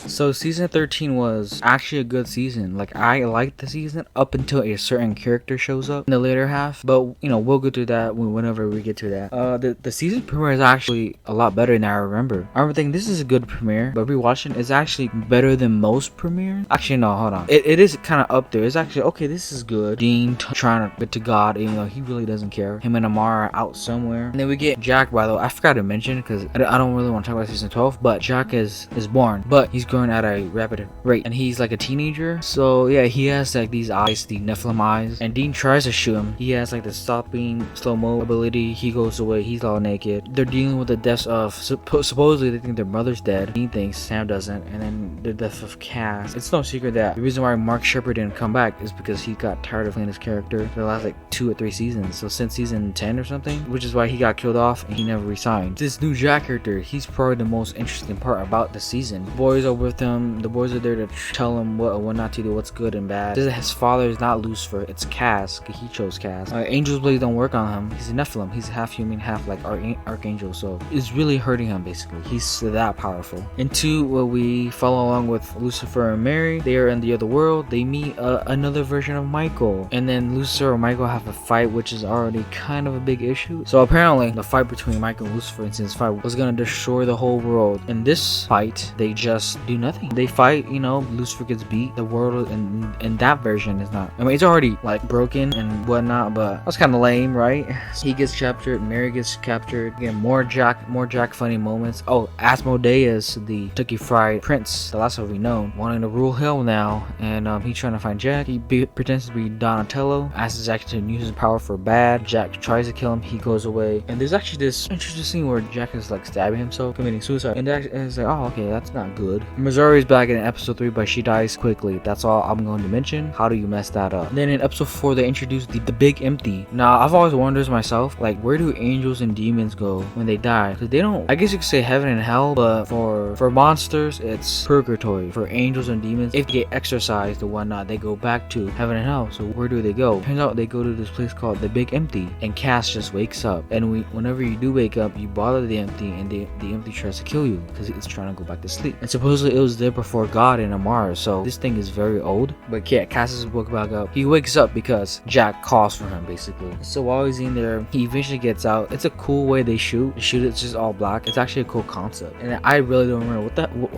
So season 13 was actually a good season. Like, I liked the season up until a certain character shows up in the later half. But we'll go through that whenever we get to that. The season premiere is actually a lot better than I remember. I remember thinking this is a good premiere, but rewatching is actually better than most premieres. Actually, no, hold on. It is kind of up there. It's actually okay. This is good. Dean trying to get to God, even though he really doesn't care. Him and Amara are out somewhere, and then we get Jack. By the way, I forgot to mention because I don't really want to talk about season 12, but Jack is born, but he's growing at a rapid rate, and he's like a teenager. So yeah, he has like these eyes, the Nephilim eyes, and Dean tries to shoot him. He has like the stopping slow-mo ability. He goes away. He's all naked. They're dealing with the deaths of supposedly they think their mother's dead. Dean thinks, Sam doesn't, and then the death of Cass. It's no secret that the reason why Mark Shepard didn't come back is because he got tired of playing his character for the last like 2 or 3 seasons. So since season 10 or something, which is why he got killed off and he never resigned. This new Jack character, he's probably the most interesting part about the season. The boys are with him. The boys are there to tell him what not to do, what's good and bad. His father is not Lucifer, it's Cass. He chose Cass. Angel's blades don't work on him. He's a Nephilim. He's half human, half like archangel. So it's really hurting him basically. He's that powerful. And 2, we follow along with Lucifer and Mary. They are in the other world. They meet another version of Michael, and then Lucifer and Michael have a fight, which is already kind of a big issue. So apparently the fight between Michael and Lucifer in season 5 was gonna destroy the whole world. In this fight, they just do nothing. They fight, Lucifer gets beat. The world in that version is not. I mean, it's already like broken and whatnot, but that's kind of lame, right? He gets captured. Mary gets captured. Again, more Jack funny moments. Oh, Asmodeus, the Kentucky Fried Prince, the last of we know, wanting to rule hell now, and he's trying to find Jack. He pretends to be Donatello, asks Jack to use his power for bad. Jack tries to kill him. He goes away, and there's actually this interesting scene where Jack is like stabbing himself, committing suicide, and it's like, oh, okay, that's not good. Missouri's back in episode 3, but she dies quickly. That's all I'm going to mention. How do you mess that up? And then in episode 4, they introduce the big empty. Now, I've always wondered myself, like, where do angels and demons go when they die? Because they don't, I guess you could say heaven and hell, but for monsters, it's purgatory. For angels and demons, if they get exorcised or whatnot, they go back to heaven and hell. So where do they go? Turns out they go to this place called the Big Empty, and Cass just wakes up. And whenever you do wake up, you bother the empty, and the empty tries to kill you because it's trying to go back to sleep. And supposedly it was there before God and Amara, so this thing is very old. But yeah, Cass woke back up. He wakes up because Jack calls for him basically. So while he's in there, he eventually gets out. It's a cool way they shoot. It's just all black. It's actually a cool concept, and I really don't remember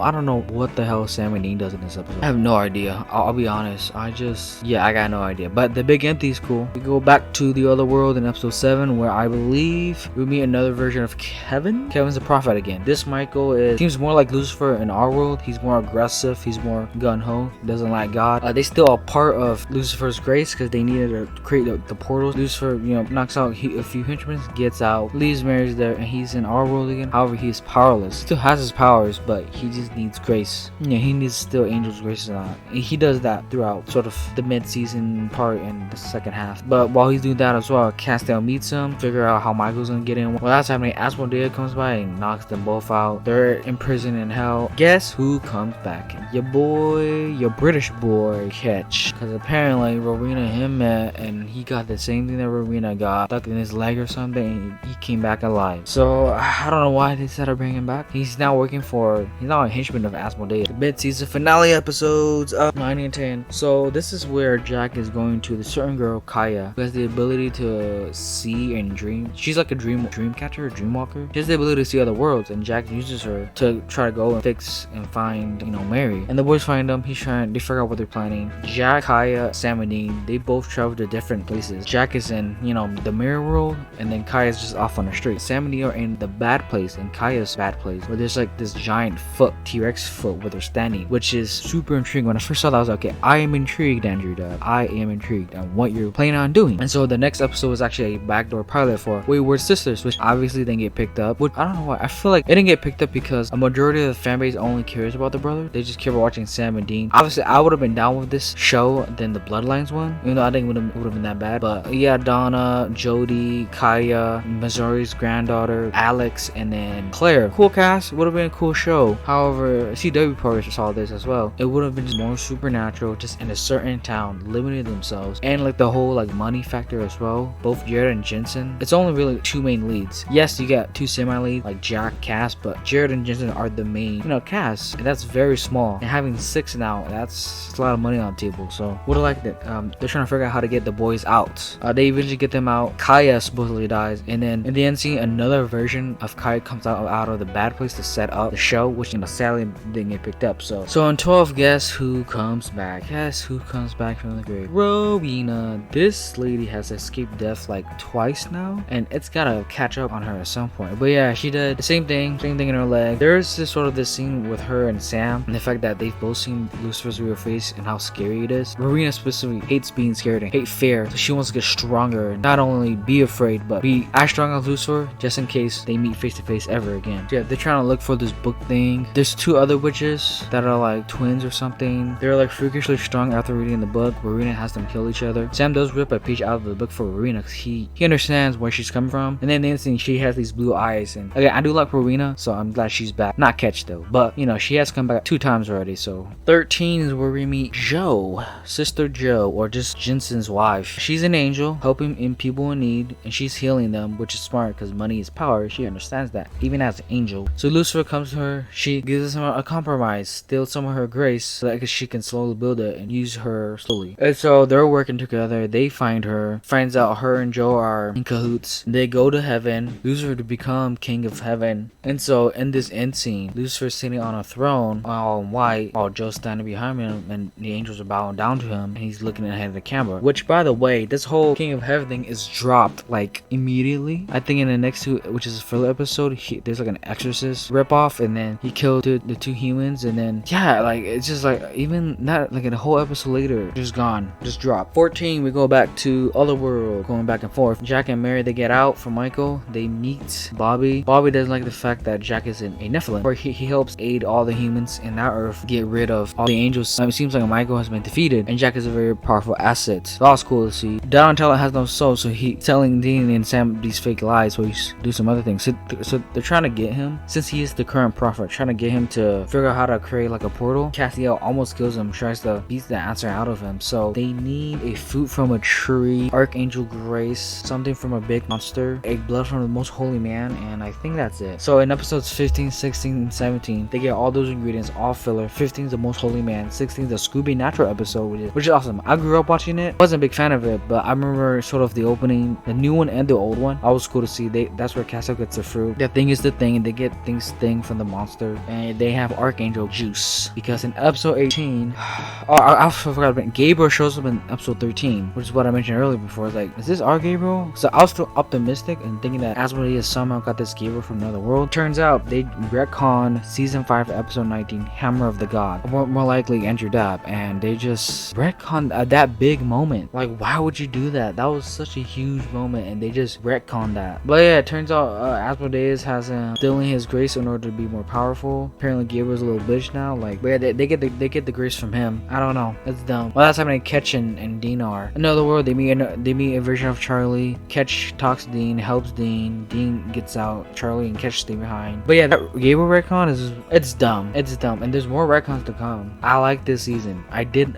I don't know what the hell Sam and Dean does in this episode. I have no idea. I'll be honest. I got no idea. But the Big Empty is cool. We go back to the other world in episode 7, where I believe we meet another version of Kevin. Kevin's a prophet again. This Michael seems more like Lucifer in our world. He's more aggressive. He's more gun-ho. Doesn't like God. They still are part of Lucifer's grace because they needed to create the portals. Lucifer, knocks out a few henchmen, gets out, leaves Mary's there, and he's in our world again. However, he's powerless. Still has his powers, but he just needs grace. He needs still angel's grace and he does that throughout sort of the mid-season part and the second half. But while he's doing that as well, Castiel meets him, figure out how Michael's gonna get in. While that's happening, Asmodeus comes by and knocks them both out. They're in prison in hell. Guess who comes back? Your British boy, Ketch. Because apparently Rowena and him met, and he got the same thing that Rowena got, stuck in his leg or something, and he came back alive. So I don't know why they decided to bring him back. He's now a henchman of Asmodeus. The mid-season finale episodes of 9 and 10. So this is where Jack is going to the certain girl, Kaya, who has the ability to see and dream. She's like a dream catcher, a dream walker. She has the ability to see other worlds, and Jack uses her to try to go and fix and find, Mary. And the boys find them. They figure out what they're planning. Jack, Kaya, Sam, and Dean, they both travel to different places. Jack is in, the mirror world, and then Kaya's just off on the street. Sam and Dean are in the bad place, in Kaya's bad place, where there's like this giant foot, T-Rex foot, where they're standing, which is super intriguing. When I first saw that, I was like, okay, I am intrigued, Andrew Dabb. I am intrigued on what you're planning on doing. And so the next episode was actually a backdoor pilot for Wayward Sisters, which obviously didn't get picked up. Which I don't know why. I feel like it didn't get picked up because a majority of the fan base only cares about the brother. They just care about watching Sam and Dean. Obviously, I would have been down with this show than the Bloodlines one, even though I think it would have been that bad. But yeah, Donna, Jody, Kaya, Missouri's granddaughter, Alex, and then Claire. Cool cast. Would have been a cool show. However, CW probably saw this as well. It would have been just more supernatural, just in a certain town, limiting themselves, and like the whole like money factor as well. Both Jared and Jensen. It's only really 2 main leads. Yes, you got 2 semi-leads like Jack, Cass, but Jared and Jensen are the main, cast. that's very small. And having 6 now, that's a lot of money on the table. So what I like that they're trying to figure out how to get the boys out. They eventually get them out. Kaya supposedly dies, and then in the end scene, another version of Kaya comes out of the bad place to set up the show, which sadly didn't get picked up. So in 12, guess who comes back? Guess who comes back from the grave? Rowena. This lady has escaped death like twice now, and it's gotta catch up on her at some point. But yeah, she did the same thing in her leg. There's this scene with her and Sam, and the fact that they've both seen Lucifer's real face and how scary it is. Rowena specifically hates being scared and hate fear, so she wants to get stronger and not only be afraid, but be as strong as Lucifer, just in case they meet face to face ever again. So yeah, they're trying to look for this book thing. There's 2 other witches that are like twins or something. They're like freakishly strong after reading the book. Rowena has them kill each other. Sam does rip a page out of the book for Rowena because he understands where she's coming from. And then the instant she has these blue eyes, and again, I do like Rowena, so I'm glad she's back. Not Catch though, but she has come back 2 times already. So 13 is where we meet Jo, Sister Jo, or just Jensen's wife. She's an angel helping in people in need, and she's healing them, which is smart because money is power. She understands that even as an angel. So Lucifer comes to her. She gives him a compromise, steals some of her grace so that she can slowly build it and use her slowly. And so they're working together. They find her, finds out her and Jo are in cahoots. They go to heaven, Lucifer to become king of heaven. And so in this end scene, Lucifer's sitting on a throne all in white while Joe's standing behind him, and the angels are bowing down to him, and he's looking ahead of the camera. Which, by the way, this whole king of heaven thing is dropped like immediately. I think in the next 2, which is a filler episode, there's like an exorcist ripoff, and then he killed the 2 humans, and then yeah, like it's just like even not like a whole episode later, just gone, just dropped. 14, we go back to Otherworld, going back and forth. Jack and Mary, they get out from Michael. They meet Bobby. Bobby doesn't like the fact that Jack is a Nephilim, or he helps aid all the humans in that earth get rid of all the angels. It seems like Michael has been defeated, and Jack is a very powerful asset. So that was cool to see. Donatello has no soul, so he's telling Dean and Sam these fake lies so he do some other things. So they're trying to get him, since he is the current prophet, trying to get him to figure out how to create like a portal. Castiel almost kills him, tries to beat the answer out of him. So they need a fruit from a tree, Archangel Grace, something from a big monster, a blood from the most holy man, and I think that's it. So in episodes 15, 16, and 17, they get all those ingredients, all filler. 15 is the most holy man, 16 is the Scooby Natural episode, which is awesome. I grew up watching it. Wasn't a big fan of it, but I remember sort of the opening, the new one and the old one. That was cool to see. That's where Castiel gets the fruit. The thing is the thing, and they get thing from the monster, and they have Archangel juice, because in episode 18, I forgot about it. Gabriel shows up in episode 13, which is what I mentioned earlier before. It's like, is this our Gabriel? So I was still optimistic and thinking that Asmodeus somehow got this Gabriel from another world. Turns out they retcon season 5 episode 19, Hammer of the God, more likely Andrew Dabb, and they just retcon that big moment. Like, why would you do that? That was such a huge moment, and they just retcon that. But yeah, it turns out Asmodeus has him stealing his grace in order to be more powerful. Apparently Gabriel's a little bitch now. Like, but yeah, they get the grace from him. I don't know, it's dumb. Well, that's happening. Ketch and Dean are in another world. They meet a version of Charlie. Ketch talks to Dean, helps Dean gets out. Charlie and Ketch stay behind. But yeah, that Gabriel retcon it's dumb, and there's more retcons to come. I like this season. I did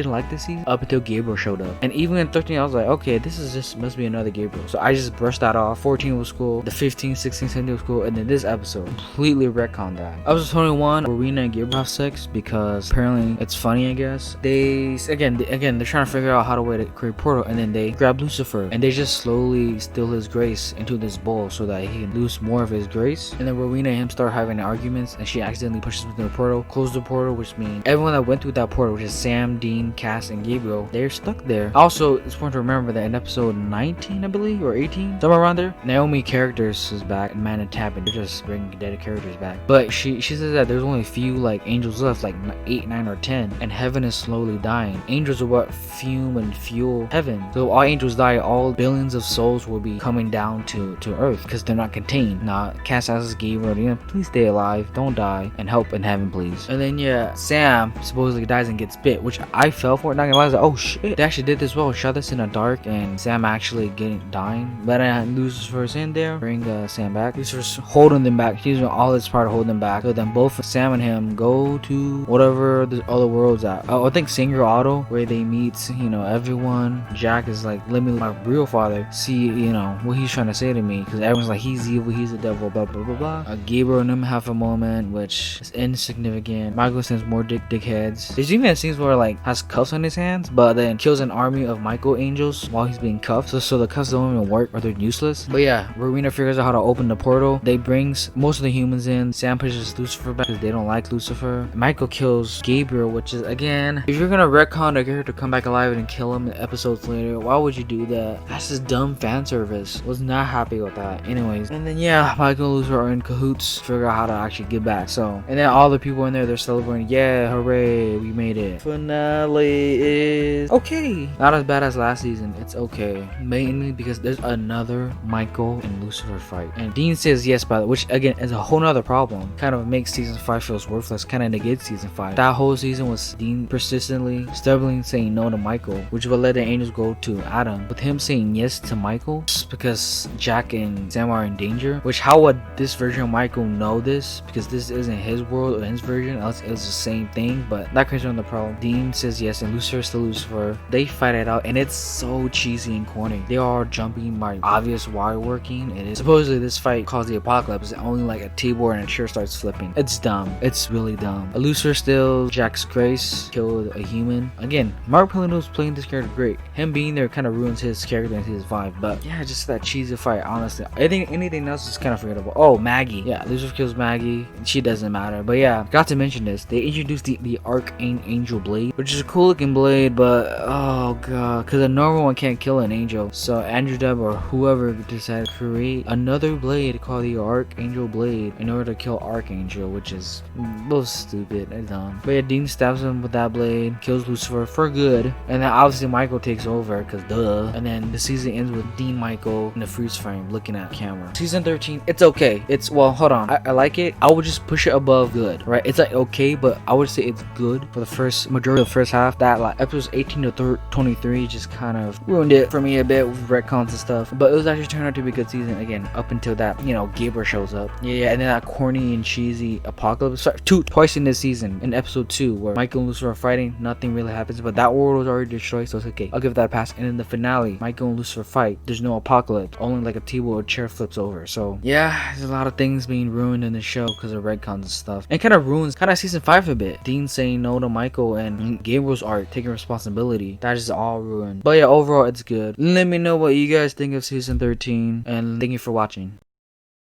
like this season up until Gabriel showed up, and even in 13 I was like, okay, this is just must be another Gabriel, so I just brushed that off. 14 was cool, the 15, 16, 17 was cool, and then this episode completely retconned that. Episode 21, Rowena and Gabriel have sex because apparently it's funny, I guess. They again they're trying to figure out how to way to create a portal, and then they grab Lucifer and they just slowly steal his grace into this bowl so that he can lose more of his grace. And then Rowena and him start having arguments, and she accidentally pushes him into the portal, close the portal, which means everyone that went through that portal, which is Sam, Dean, Cass, and Gabriel, they're stuck there. Also, it's important to remember that in episode 19, I believe, or 18, somewhere around there, Naomi characters is back, and Man and Tab, and they're just bringing dead characters back. But she says that there's only a few like angels left, like 8, 9, or 10, and heaven is slowly dying. Angels are what fume and fuel heaven. So all angels die, all billions of souls will be coming down to earth because they're not contained. Now, Cass asks Gabriel, please stay alive, don't die, and help in heaven, please. And then yeah, Sam supposedly dies and gets bit, which I fell for it. Not gonna lie, I was like, oh shit, they actually did this well. Shot this in the dark, and Sam actually dying. But then Lucifer's in there, bring Sam back. Lucifer's holding them back. He's doing all his part to hold them back. So then both Sam and him go to whatever the other world's at. I think Sangro Auto, where they meet, everyone. Jack is like, let me my real father see, what he's trying to say to me, because everyone's like, he's evil, he's the devil, blah blah blah blah. Gabriel and him have a moment, which It's insignificant. Michael sends more dickheads. There's even scenes where like has cuffs on his hands, but then kills an army of Michael angels while he's being cuffed. So the cuffs don't even work or they're useless. But yeah, Rowena figures out how to open the portal. They brings most of the humans in. Sam pushes Lucifer back because they don't like Lucifer. Michael kills Gabriel, which is, again, if you're gonna retcon a character come back alive and kill him episodes later, why would you do that? That's just dumb fan service. Was not happy with that. Anyways, and then yeah, Michael and Lucifer are in cahoots, figure out how to actually get back. So, and then all the people in there, they're celebrating. Yeah, hooray, we made it. Finale is okay. Not as bad as last season. It's okay. Mainly because there's another Michael and Lucifer fight. And Dean says yes, by the which again is a whole nother problem. Kind of makes season 5 feels worthless. Kind of negates season 5. That whole season was Dean persistently, stubbornly saying no to Michael, which would let the angels go to Adam. With him saying yes to Michael, just because Jack and Sam are in danger. Which how would this version of Michael know this? Because this isn't his world or his version, else it's the same thing. But that creates another problem. Dean says yes, and Lucifer's to Lucifer. They fight it out, and it's so cheesy and corny. They are jumping by obvious wire working. It is supposedly this fight caused the apocalypse. Only like a keyboard and a chair starts flipping. It's dumb. It's really dumb. Lucifer steals Jack's grace, killed a human. Again, Mark Palino's playing this character great. Him being there kind of ruins his character and his vibe. But yeah, just that cheesy fight. Honestly, I think anything else is kind of forgettable. Oh, Maggie. Yeah, Lucifer kills Maggie. She doesn't matter. But yeah, got to mention this. They introduced the Archangel blade, which is a cool looking blade, but oh god, because a normal one can't kill an angel. So Andrew Dabb or whoever decided to create another blade called the Archangel blade in order to kill Archangel, which is both stupid and dumb. But yeah, Dean stabs him with that blade, kills Lucifer for good, and then obviously Michael takes over because duh. And then the season ends with Dean, Michael in the freeze frame looking at camera. Season 13, it's okay. It's, well, hold on, I like it. I would just push it above good, right? It's like okay, but I would say it's good for the first majority of the first half. That like episodes 18 to 23 just kind of ruined it for me a bit with retcons and stuff. But it was actually turned out to be a good season again, up until that, you know, Gabriel shows up. Yeah, and then that corny and cheesy apocalypse. Sorry, twice in this season. In episode 2, where Michael and Lucifer are fighting, nothing really happens, but that world was already destroyed, so it's okay. I'll give that a pass. And in the finale, Michael and Lucifer fight. There's no apocalypse, only like a table or chair flips over. So yeah, there's a lot of things being ruined in the show because of retcons and stuff. And kind of ruins kind of season 5 a bit. Dean saying no to Michael and Gabriel's arc taking responsibility. That is all ruined. But yeah, overall it's good. Let me know what you guys think of season 13, and thank you for watching.